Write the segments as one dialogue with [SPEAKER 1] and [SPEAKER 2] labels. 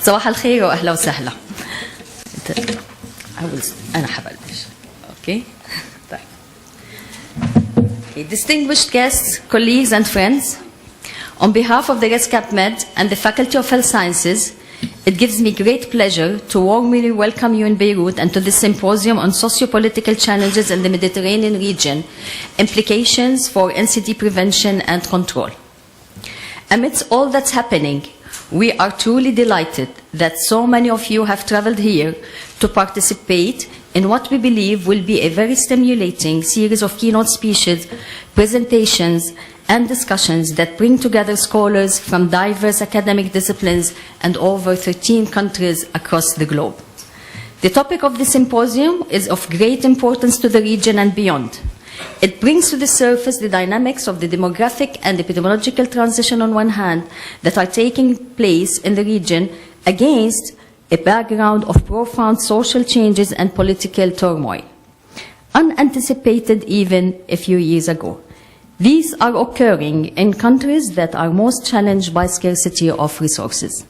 [SPEAKER 1] صباح الخير وأهلا وسهلا. أنا حبلش. Okay. Distinguished guests, colleagues and friends, on behalf of the RESCAP-MED and the Faculty of Health Sciences, it gives me great pleasure to warmly welcome you in Beirut and to this symposium on socio-political challenges in the Mediterranean region, implications for NCD prevention and control. Amidst all that's happening, we are truly delighted that so many of you have traveled here to participate in what we believe will be a very stimulating series of keynote speeches, presentations, and discussions that bring together scholars from diverse academic disciplines and over 13 countries across the globe. The topic of the symposium is of great importance to the region and beyond. It brings to the surface the dynamics of the demographic and epidemiological transition on one hand that are taking place in the region against a background of profound social changes and political turmoil, unanticipated even a few years ago. These are occurring in countries that are most challenged by scarcity of resources.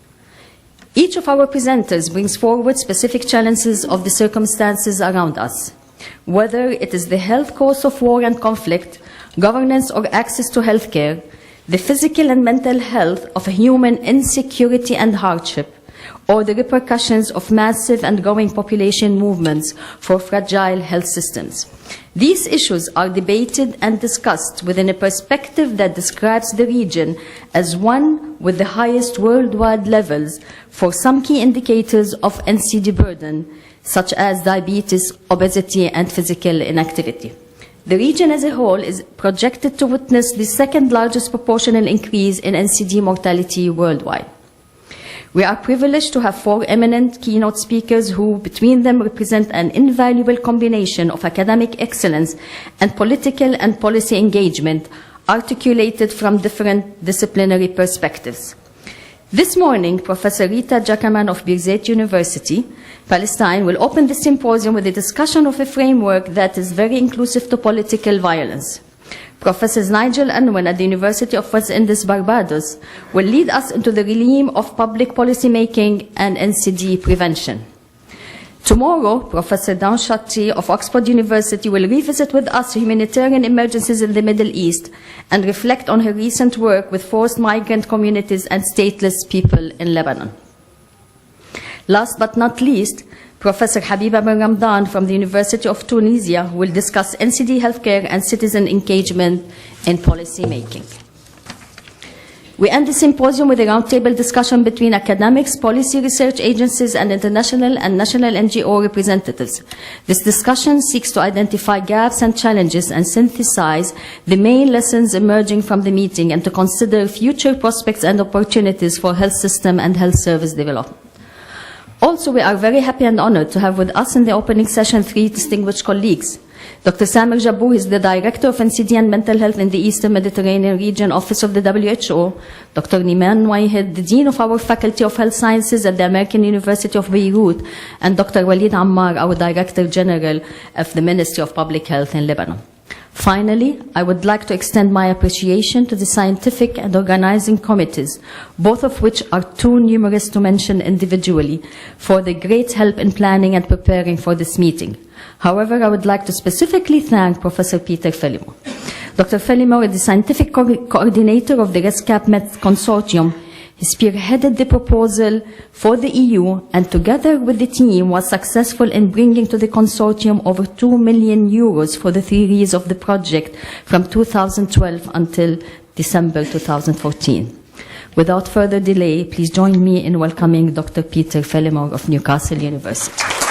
[SPEAKER 1] Each of our presenters brings forward specific challenges of the circumstances around us, whether it is the health cause of war and conflict, governance or access to health care, the physical and mental health of human insecurity and hardship, or the repercussions of massive and growing population movements for fragile health systems. These issues are debated and discussed within a perspective that describes the region as one with the highest worldwide levels for some key indicators of NCD burden, such as diabetes, obesity, and physical inactivity. The region as a whole is projected to witness the second largest proportional increase in NCD mortality worldwide. We are privileged to have 4 eminent keynote speakers who, between them, represent an invaluable combination of academic excellence and political and policy engagement articulated from different disciplinary perspectives. This morning, Professor Rita Jackaman of Birzeit University, Palestine, will open the symposium with a discussion of a framework that is very inclusive to political violence. Professor Nigel Unwin at the University of West Indies, Barbados, will lead us into the realm of public policy making and NCD prevention. Tomorrow, Professor Dan Shatti of Oxford University will revisit with us humanitarian emergencies in the Middle East and reflect on her recent work with forced migrant communities and stateless people in Lebanon. Last but not least, Professor Habiba Ben Ramdan from the University of Tunisia will discuss NCD healthcare and citizen engagement in policy making. We end the symposium with a roundtable discussion between academics, policy research agencies, and international and national NGO representatives. This discussion seeks to identify gaps and challenges and synthesize the main lessons emerging from the meeting and to consider future prospects and opportunities for health system and health service development. Also, we are very happy and honored to have with us in the opening session 3 distinguished colleagues. Dr. Samer Jabbour is the Director of NCD and Mental Health in the Eastern Mediterranean Region Office of the WHO. Dr. Niman Waihed, the Dean of our Faculty of Health Sciences at the American University of Beirut, and Dr. Walid Ammar, our Director General of the Ministry of Public Health in Lebanon. Finally, I would like to extend my appreciation to the scientific and organizing committees, both of which are too numerous to mention individually, for the great help in planning and preparing for this meeting. However, I would like to specifically thank Professor Peter Felimo. Dr. Felimo is the scientific coordinator of the RESCAP-MED consortium. He spearheaded the proposal for the EU and together with the team was successful in bringing to the consortium over 2 million euros for the 3 years of the project from 2012 until December 2014. Without further delay, please join me in welcoming Dr. Peter Felimo of Newcastle University.